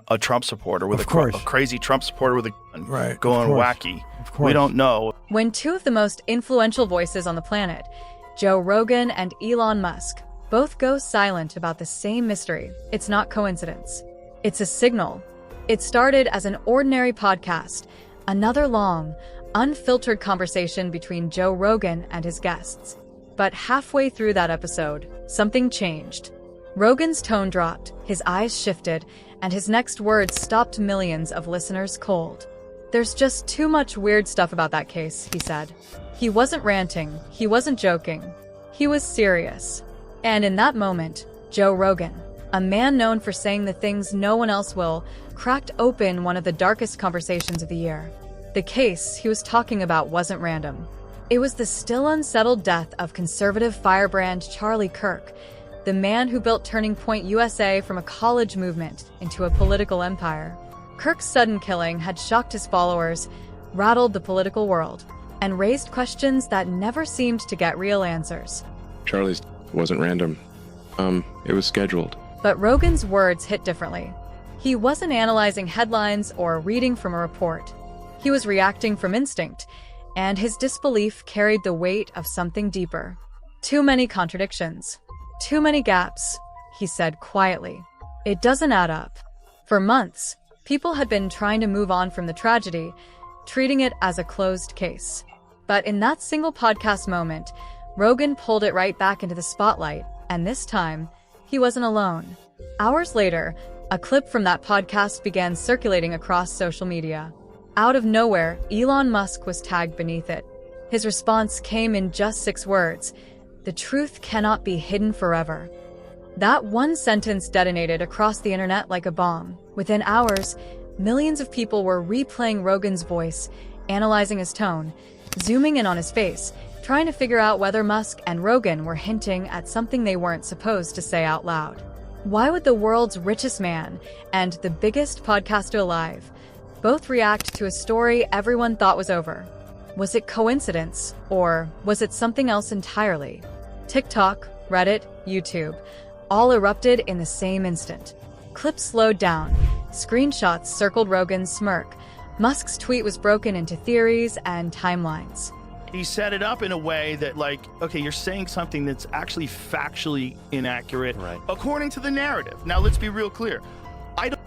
a Trump supporter with a crazy Trump supporter with a gun going wacky. We don't know. When two of the most influential voices on the planet, Joe Rogan and Elon Musk, both go silent about the same mystery, it's not coincidence. It's a signal. It started as an ordinary podcast, another long, unfiltered conversation between Joe Rogan and his guests. But halfway through that episode, something changed. Rogan's tone dropped, his eyes shifted, and his next words stopped millions of listeners cold. "There's just too much weird stuff about that case," he said. He wasn't ranting, he wasn't joking. He was serious. And in that moment, Joe Rogan, a man known for saying the things no one else will, cracked open one of the darkest conversations of the year. The case he was talking about wasn't random. It was the still unsettled death of conservative firebrand Charlie Kirk, the man who built Turning Point USA from a college movement into a political empire. Kirk's sudden killing had shocked his followers, rattled the political world, and raised questions that never seemed to get real answers. Charlie's wasn't random. It was scheduled. But Rogan's words hit differently. He wasn't analyzing headlines or reading from a report. He was reacting from instinct, and his disbelief carried the weight of something deeper. "Too many contradictions. Too many gaps," he said quietly. "It doesn't add up." For months, people had been trying to move on from the tragedy, treating it as a closed case. But in that single podcast moment, Rogan pulled it right back into the spotlight, and this time, he wasn't alone. Hours later, a clip from that podcast began circulating across social media. Out of nowhere, Elon Musk was tagged beneath it. His response came in just 6 words: "The truth cannot be hidden forever." That one sentence detonated across the internet like a bomb. Within hours, millions of people were replaying Rogan's voice, analyzing his tone, zooming in on his face, trying to figure out whether Musk and Rogan were hinting at something they weren't supposed to say out loud. Why would the world's richest man and the biggest podcaster alive both react to a story everyone thought was over? Was it coincidence, or was it something else entirely? TikTok, Reddit, YouTube, all erupted in the same instant. Clips slowed down, screenshots circled Rogan's smirk, Musk's tweet was broken into theories and timelines. He set it up in a way that, like, okay, you're saying something that's actually factually inaccurate, according to the narrative. Now, let's be real clear.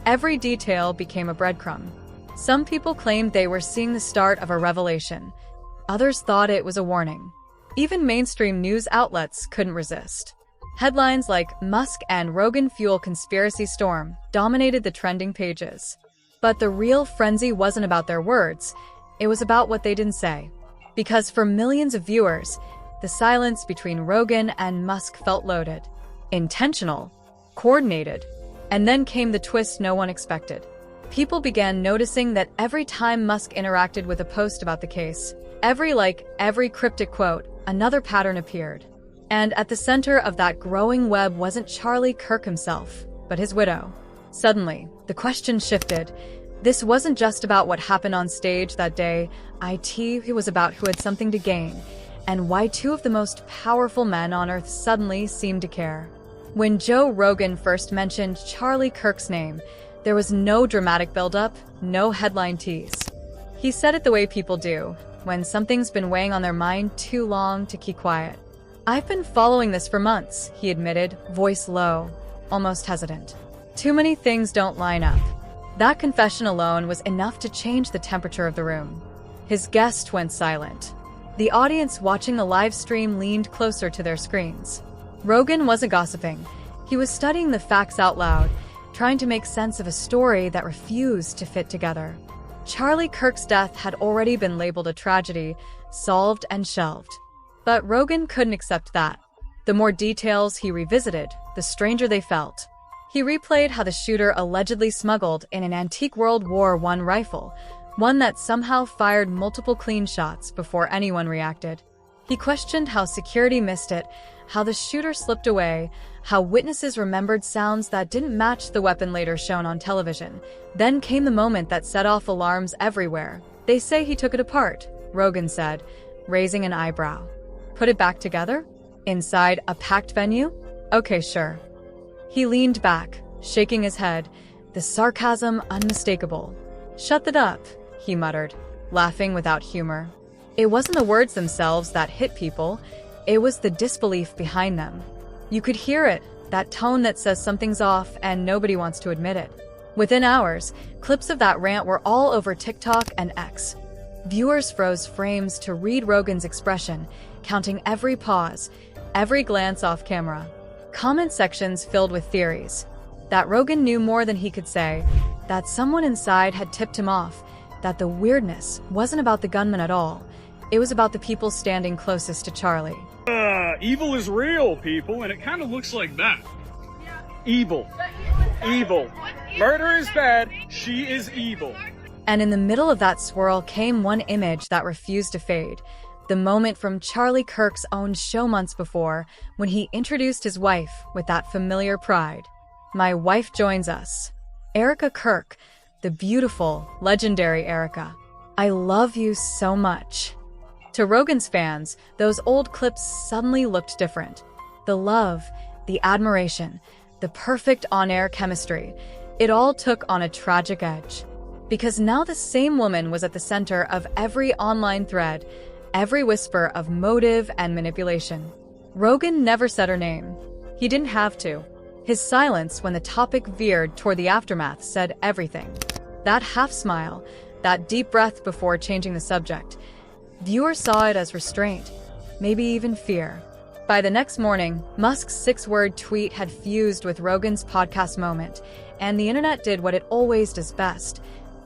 Every detail became a breadcrumb. Some people claimed they were seeing the start of a revelation. Others thought it was a warning. Even mainstream news outlets couldn't resist. Headlines like "Musk and Rogan fuel conspiracy storm" dominated the trending pages. But the real frenzy wasn't about their words. It was about what they didn't say. Because for millions of viewers, the silence between Rogan and Musk felt loaded, intentional, coordinated. And then came the twist no one expected. People began noticing that every time Musk interacted with a post about the case, every cryptic quote, another pattern appeared. And at the center of that growing web wasn't Charlie Kirk himself, but his widow. Suddenly, the question shifted. This wasn't just about what happened on stage that day. It was about who had something to gain, and why two of the most powerful men on Earth suddenly seemed to care. When Joe Rogan first mentioned Charlie Kirk's name, there was no dramatic buildup, no headline tease. He said it the way people do, when something's been weighing on their mind too long to keep quiet. "I've been following this for months," he admitted, voice low, almost hesitant. "Too many things don't line up." That confession alone was enough to change the temperature of the room. His guest went silent. The audience watching the live stream leaned closer to their screens. Rogan wasn't gossiping. He was studying the facts out loud, trying to make sense of a story that refused to fit together. Charlie Kirk's death had already been labeled a tragedy, solved and shelved. But Rogan couldn't accept that. The more details he revisited, the stranger they felt. He replayed how the shooter allegedly smuggled in an antique World War I rifle, one that somehow fired multiple clean shots before anyone reacted. He questioned how security missed it, how the shooter slipped away, how witnesses remembered sounds that didn't match the weapon later shown on television. Then came the moment that set off alarms everywhere. "They say he took it apart," Rogan said, raising an eyebrow. "Put it back together? Inside a packed venue? Okay, sure." He leaned back, shaking his head, the sarcasm unmistakable. "Shut that up," he muttered, laughing without humor. It wasn't the words themselves that hit people, it was the disbelief behind them. You could hear it, that tone that says something's off and nobody wants to admit it. Within hours, clips of that rant were all over TikTok and X. Viewers froze frames to read Rogan's expression, counting every pause, every glance off camera. Comment sections filled with theories. That Rogan knew more than he could say, that someone inside had tipped him off, that the weirdness wasn't about the gunman at all. It was about the people standing closest to Charlie. Evil is real, people, and it kind of looks like that. Evil. Evil. Murder is bad. She is evil. And in the middle of that swirl came one image that refused to fade. The moment from Charlie Kirk's own show months before, when he introduced his wife with that familiar pride. "My wife joins us. Erica Kirk, the beautiful, legendary Erica. I love you so much." To Rogan's fans, those old clips suddenly looked different. The love, the admiration, the perfect on-air chemistry, it all took on a tragic edge. Because now the same woman was at the center of every online thread, every whisper of motive and manipulation. Rogan never said her name. He didn't have to. His silence when the topic veered toward the aftermath said everything. That half smile, that deep breath before changing the subject. Viewers saw it as restraint, maybe even fear. By the next morning, Musk's 6-word tweet had fused with Rogan's podcast moment, and the internet did what it always does best: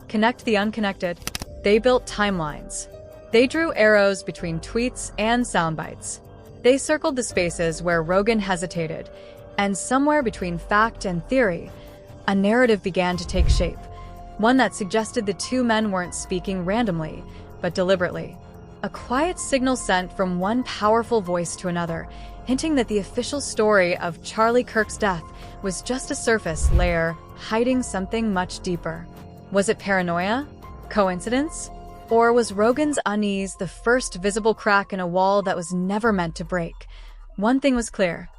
connect the unconnected. They built timelines. They drew arrows between tweets and soundbites. They circled the spaces where Rogan hesitated, and somewhere between fact and theory, a narrative began to take shape. One that suggested the two men weren't speaking randomly, but deliberately. A quiet signal sent from one powerful voice to another, hinting that the official story of Charlie Kirk's death was just a surface layer hiding something much deeper. Was it paranoia? Coincidence? Or was Rogan's unease the first visible crack in a wall that was never meant to break? One thing was clear.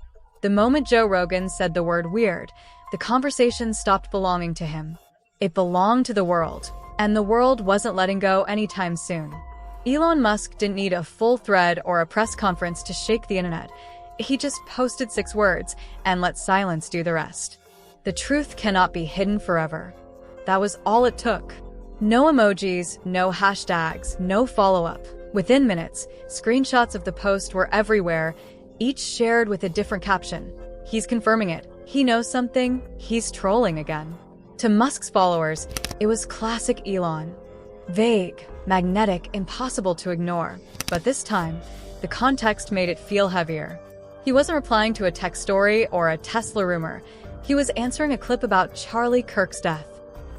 The moment Joe Rogan said the word weird, the conversation stopped belonging to him. It belonged to the world, and the world wasn't letting go anytime soon. Elon Musk didn't need a full thread or a press conference to shake the internet. He just posted 6 words and let silence do the rest. The truth cannot be hidden forever. That was all it took. No emojis, no hashtags, no follow-up. Within minutes, screenshots of the post were everywhere, each shared with a different caption. He's confirming it. He knows something. He's trolling again. To Musk's followers, it was classic Elon. Vague, magnetic, impossible to ignore. But this time, the context made it feel heavier. He wasn't replying to a tech story or a Tesla rumor. He was answering a clip about Charlie Kirk's death.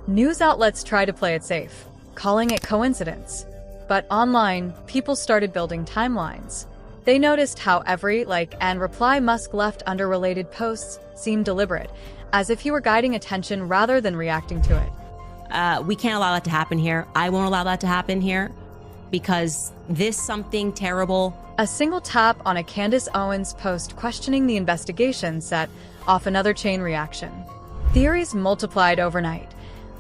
News outlets tried to play it safe, calling it coincidence. But online, people started building timelines. They noticed how every like and reply Musk left under related posts seemed deliberate, as if he were guiding attention rather than reacting to it. We can't allow that to happen here. I won't allow that to happen here because this something terrible. A single tap on a Candace Owens post questioning the investigation set off another chain reaction. Theories multiplied overnight.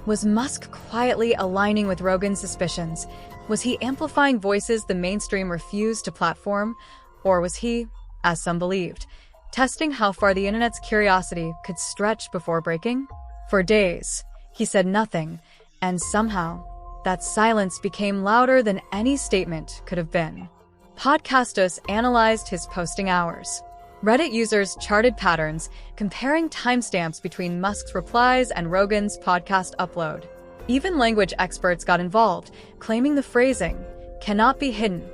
Was Musk quietly aligning with Rogan's suspicions? Was he amplifying voices the mainstream refused to platform? Or was he, as some believed, testing how far the internet's curiosity could stretch before breaking? For days, he said nothing, and somehow, that silence became louder than any statement could have been. Podcastos analyzed his posting hours. Reddit users charted patterns, comparing timestamps between Musk's replies and Rogan's podcast upload. Even language experts got involved, claiming the phrasing, "cannot be hidden,"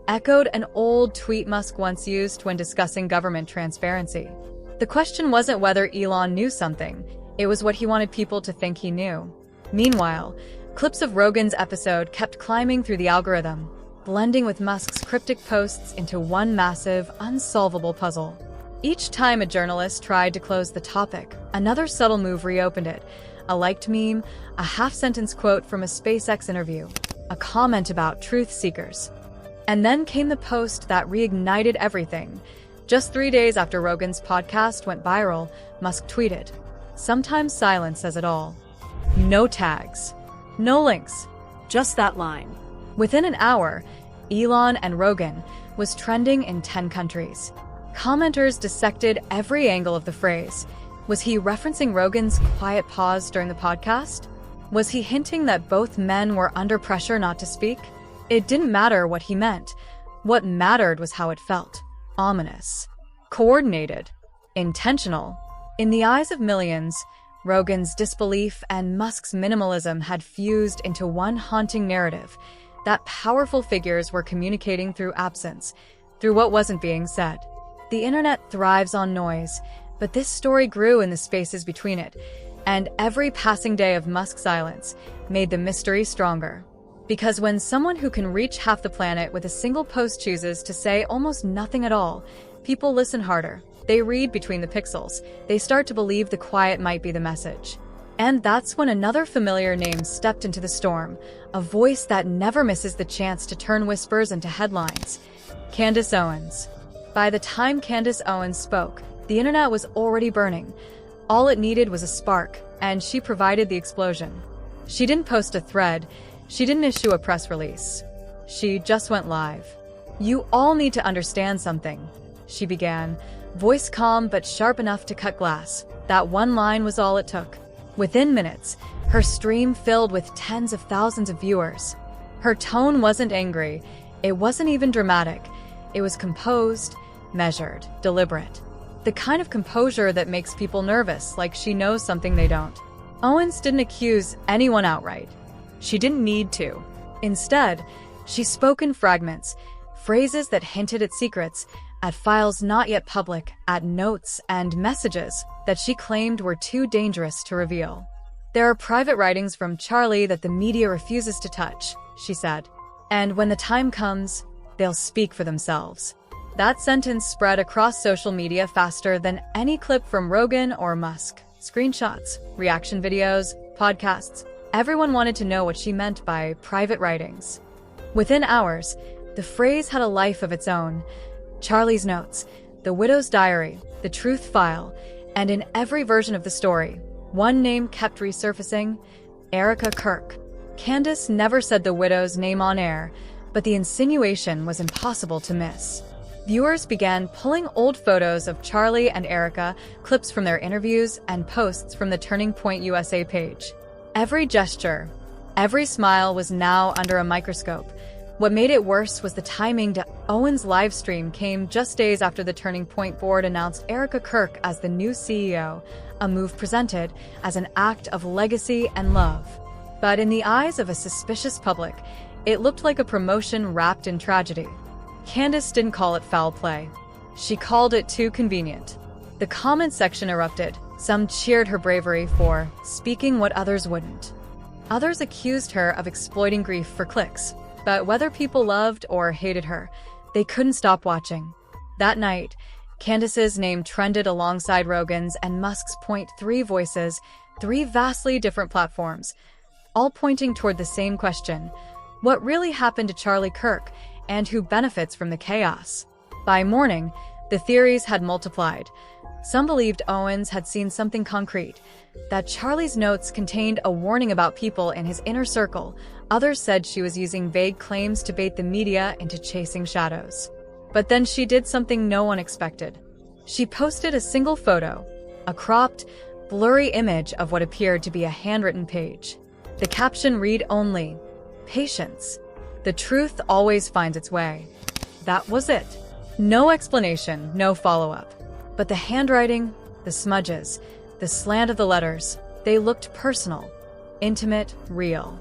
echoed an old tweet Musk once used when discussing government transparency. The question wasn't whether Elon knew something, it was what he wanted people to think he knew. Meanwhile, clips of Rogan's episode kept climbing through the algorithm, blending with Musk's cryptic posts into one massive, unsolvable puzzle. Each time a journalist tried to close the topic, another subtle move reopened it. A liked meme, a half-sentence quote from a SpaceX interview, a comment about truth seekers. And then came the post that reignited everything. Just 3 days after Rogan's podcast went viral, Musk tweeted, "Sometimes silence says it all." No tags. No links. Just that line. Within an hour, Elon and Rogan was trending in 10 countries. Commenters dissected every angle of the phrase. Was he referencing Rogan's quiet pause during the podcast? Was he hinting that both men were under pressure not to speak? It didn't matter what he meant. What mattered was how it felt. Ominous. Coordinated. Intentional. In the eyes of millions, Rogan's disbelief and Musk's minimalism had fused into one haunting narrative, that powerful figures were communicating through absence, through what wasn't being said. The internet thrives on noise, but this story grew in the spaces between it, and every passing day of Musk's silence made the mystery stronger. Because when someone who can reach half the planet with a single post chooses to say almost nothing at all, people listen harder. They read between the pixels. They start to believe the quiet might be the message. And that's when another familiar name stepped into the storm, a voice that never misses the chance to turn whispers into headlines. Candace Owens. By the time Candace Owens spoke, the internet was already burning. All it needed was a spark, and she provided the explosion. She didn't post a thread. She didn't issue a press release. She just went live. "You all need to understand something," she began, voice calm but sharp enough to cut glass. That one line was all it took. Within minutes, her stream filled with tens of thousands of viewers. Her tone wasn't angry. It wasn't even dramatic. It was composed, measured, deliberate. The kind of composure that makes people nervous, like she knows something they don't. Owens didn't accuse anyone outright. She didn't need to. Instead, she spoke in fragments, phrases that hinted at secrets, at files not yet public, at notes and messages that she claimed were too dangerous to reveal. "There are private writings from Charlie that the media refuses to touch," she said. "And when the time comes, they'll speak for themselves." That sentence spread across social media faster than any clip from Rogan or Musk. Screenshots, reaction videos, podcasts. Everyone wanted to know what she meant by private writings. Within hours, the phrase had a life of its own. Charlie's notes, the widow's diary, the truth file, and in every version of the story, one name kept resurfacing: Erica Kirk. Candace never said the widow's name on air, but the insinuation was impossible to miss. Viewers began pulling old photos of Charlie and Erica, clips from their interviews, and posts from the Turning Point USA page. Every gesture, every smile was now under a microscope. What made it worse was the timing. Owens' live stream came just days after the Turning Point board announced Erica Kirk as the new CEO, a move presented as an act of legacy and love. But in the eyes of a suspicious public, it looked like a promotion wrapped in tragedy. Candace didn't call it foul play. She called it too convenient. The comment section erupted. Some cheered her bravery for speaking what others wouldn't. Others accused her of exploiting grief for clicks. But whether people loved or hated her, they couldn't stop watching. That night, Candace's name trended alongside Rogan's and Musk's point. Three voices, three vastly different platforms, all pointing toward the same question: what really happened to Charlie Kirk, and who benefits from the chaos? By morning, the theories had multiplied. Some believed Owens had seen something concrete, that Charlie's notes contained a warning about people in his inner circle. Others said she was using vague claims to bait the media into chasing shadows. But then she did something no one expected. She posted a single photo, a cropped, blurry image of what appeared to be a handwritten page. The caption read only, "Patience. The truth always finds its way." That was it. No explanation, no follow-up. But the handwriting, the smudges, the slant of the letters, they looked personal, intimate, real.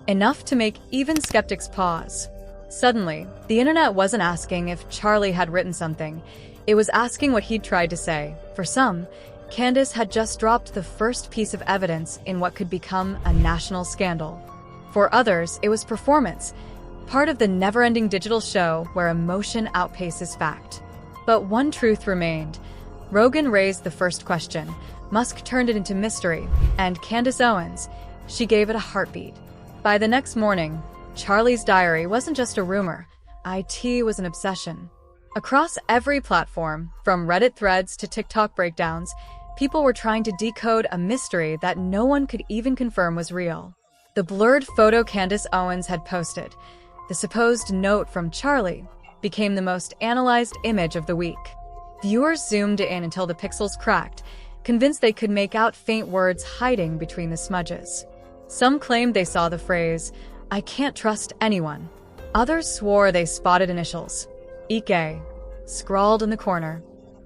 Enough to make even skeptics pause. Suddenly, the internet wasn't asking if Charlie had written something. It was asking what he'd tried to say. For some, Candace had just dropped the first piece of evidence in what could become a national scandal. For others, it was performance, part of the never-ending digital show where emotion outpaces fact. But one truth remained. Rogan raised the first question, Musk turned it into mystery, and Candace Owens, she gave it a heartbeat. By the next morning, Charlie's diary wasn't just a rumor. IT was an obsession. Across every platform, from Reddit threads to TikTok breakdowns, People were trying to decode a mystery that no one could even confirm was real. The blurred photo Candace Owens had posted, the supposed note from Charlie, became the most analyzed image of the week. Viewers zoomed in until the pixels cracked, convinced they could make out faint words hiding between the smudges. Some claimed they saw the phrase, "I can't trust anyone." Others swore they spotted initials, Ike, scrawled in the corner.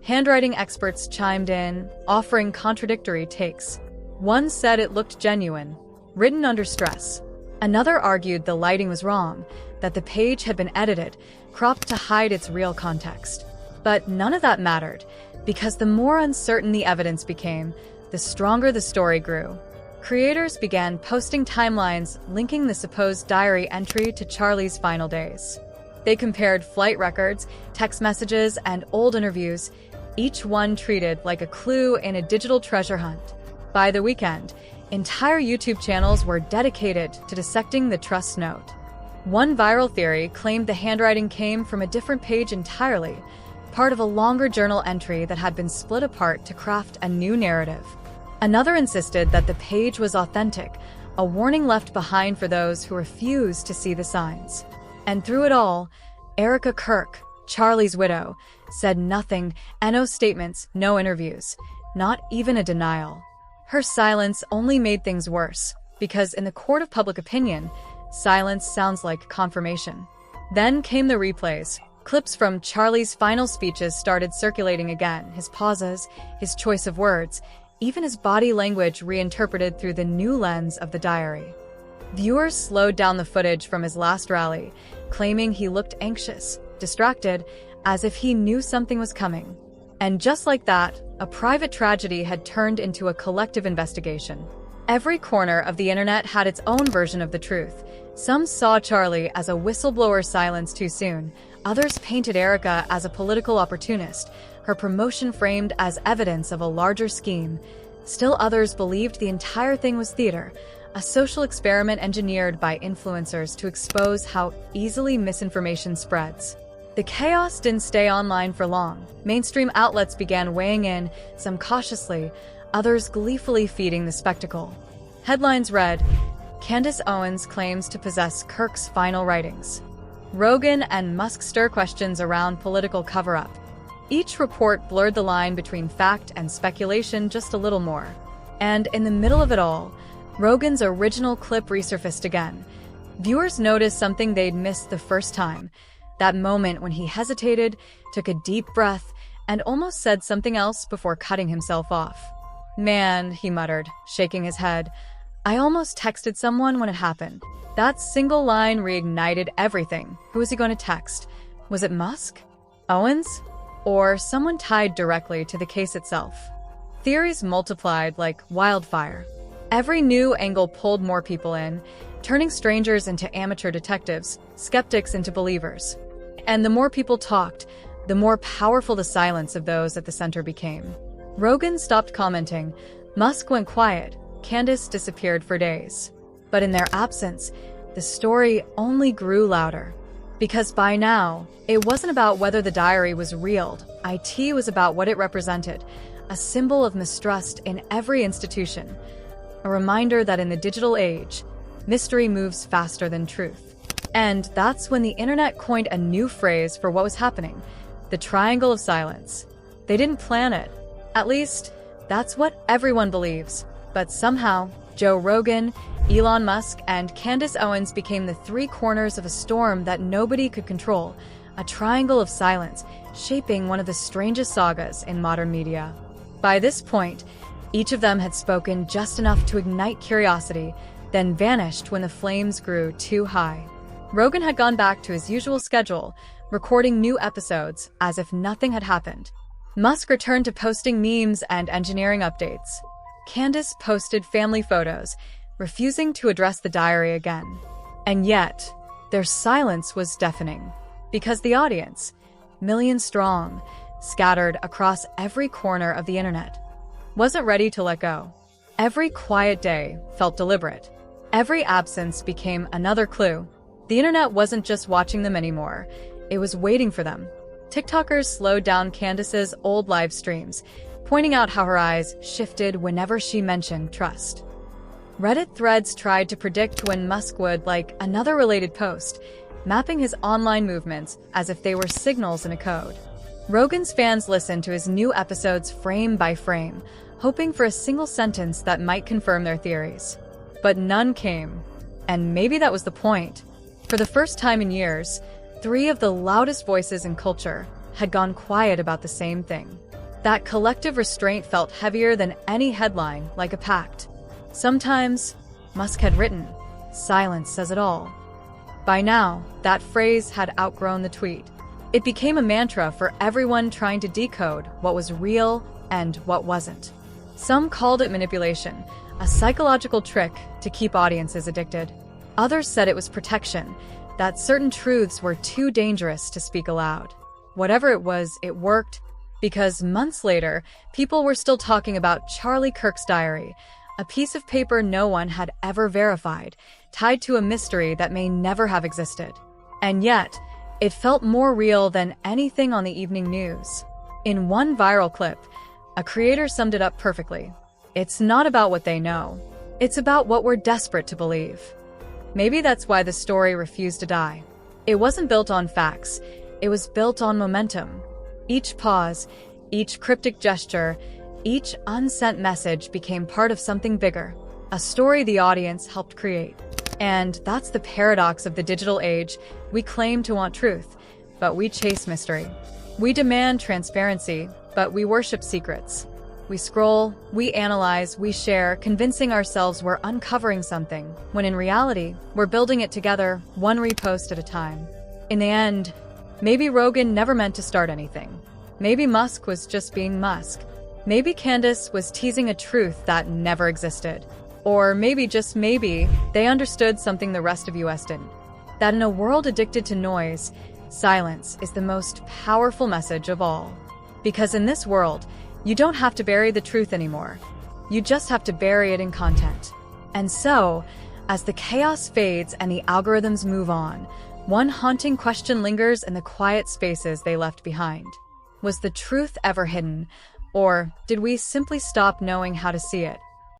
Handwriting experts chimed in, offering contradictory takes. One said it looked genuine, written under stress. Another argued the lighting was wrong, that the page had been edited, cropped to hide its real context. But none of that mattered, because the more uncertain the evidence became, the stronger the story grew. Creators began posting timelines linking the supposed diary entry to Charlie's final days. They compared flight records, text messages, and old interviews, each one treated like a clue in a digital treasure hunt. By the weekend, entire YouTube channels were dedicated to dissecting the trust note. One viral theory claimed the handwriting came from a different page entirely, part of a longer journal entry that had been split apart to craft a new narrative. Another insisted that the page was authentic, a warning left behind for those who refused to see the signs. And through it all, Erica Kirk, Charlie's widow, said nothing, no statements, no interviews, not even a denial. Her silence only made things worse, because in the court of public opinion, silence sounds like confirmation. Then came the replays. Clips from Charlie's final speeches started circulating again, his pauses, his choice of words, even his body language reinterpreted through the new lens of the diary. Viewers slowed down the footage from his last rally, claiming he looked anxious, distracted, as if he knew something was coming. And just like that, a private tragedy had turned into a collective investigation. Every corner of the internet had its own version of the truth. Some saw Charlie as a whistleblower silenced too soon. Others painted Erica as a political opportunist, her promotion framed as evidence of a larger scheme. Still others believed the entire thing was theater, a social experiment engineered by influencers to expose how easily misinformation spreads. The chaos didn't stay online for long. Mainstream outlets began weighing in, some cautiously, others gleefully feeding the spectacle. Headlines read, "Candace Owens claims to possess Kirk's final writings." Rogan and Musk stir questions around political cover-up. Each report blurred the line between fact and speculation just a little more. And in the middle of it all, Rogan's original clip resurfaced again. Viewers noticed something they'd missed the first time. That moment when he hesitated, took a deep breath, and almost said something else before cutting himself off. "Man," he muttered, shaking his head, "I almost texted someone when it happened." That single line reignited everything. Who was he going to text? Was it Musk? Owens? Or someone tied directly to the case itself? Theories multiplied like wildfire. Every new angle pulled more people in, turning strangers into amateur detectives, skeptics into believers. And the more people talked, the more powerful the silence of those at the center became. Rogan stopped commenting. Musk went quiet. Candace disappeared for days. But in their absence, the story only grew louder. Because by now, it wasn't about whether the diary was real. IT was about what it represented, a symbol of mistrust in every institution. A reminder that in the digital age, mystery moves faster than truth. And that's when the internet coined a new phrase for what was happening, the triangle of silence. They didn't plan it. At least, that's what everyone believes. But somehow, Joe Rogan, Elon Musk, and Candace Owens became the three corners of a storm that nobody could control, a triangle of silence, shaping one of the strangest sagas in modern media. By this point, each of them had spoken just enough to ignite curiosity, then vanished when the flames grew too high. Rogan had gone back to his usual schedule, recording new episodes as if nothing had happened. Musk returned to posting memes and engineering updates. Candace posted family photos, refusing to address the diary again. And yet, their silence was deafening, because the audience, millions strong, scattered across every corner of the internet, wasn't ready to let go. Every quiet day felt deliberate. Every absence became another clue. The internet wasn't just watching them anymore, it was waiting for them. TikTokers slowed down Candace's old live streams, pointing out how her eyes shifted whenever she mentioned trust. Reddit threads tried to predict when Musk would like another related post, mapping his online movements as if they were signals in a code. Rogan's fans listened to his new episodes frame by frame, hoping for a single sentence that might confirm their theories. But none came. And maybe that was the point. For the first time in years, 3 of the loudest voices in culture had gone quiet about the same thing. That collective restraint felt heavier than any headline, like a pact. Sometimes, Musk had written, "Silence says it all." By now, that phrase had outgrown the tweet. It became a mantra for everyone trying to decode what was real and what wasn't. Some called it manipulation, a psychological trick to keep audiences addicted. Others said it was protection, that certain truths were too dangerous to speak aloud. Whatever it was, it worked, because months later, people were still talking about Charlie Kirk's diary, a piece of paper no one had ever verified, tied to a mystery that may never have existed. And yet, it felt more real than anything on the evening news. In one viral clip, a creator summed it up perfectly. It's not about what they know. It's about what we're desperate to believe. Maybe that's why the story refused to die. It wasn't built on facts. It was built on momentum. Each pause, each cryptic gesture, each unsent message became part of something bigger, a story the audience helped create. And that's the paradox of the digital age. We claim to want truth, but we chase mystery. We demand transparency, but we worship secrets. We scroll, we analyze, we share, convincing ourselves we're uncovering something, when in reality, we're building it together, one repost at a time. In the end, maybe Rogan never meant to start anything. Maybe Musk was just being Musk. Maybe Candace was teasing a truth that never existed. Or maybe, just maybe, they understood something the rest of us didn't. That in a world addicted to noise, silence is the most powerful message of all. Because in this world, you don't have to bury the truth anymore. You just have to bury it in content. And so, as the chaos fades and the algorithms move on, one haunting question lingers in the quiet spaces they left behind. Was the truth ever hidden? Or did we simply stop knowing how to see it?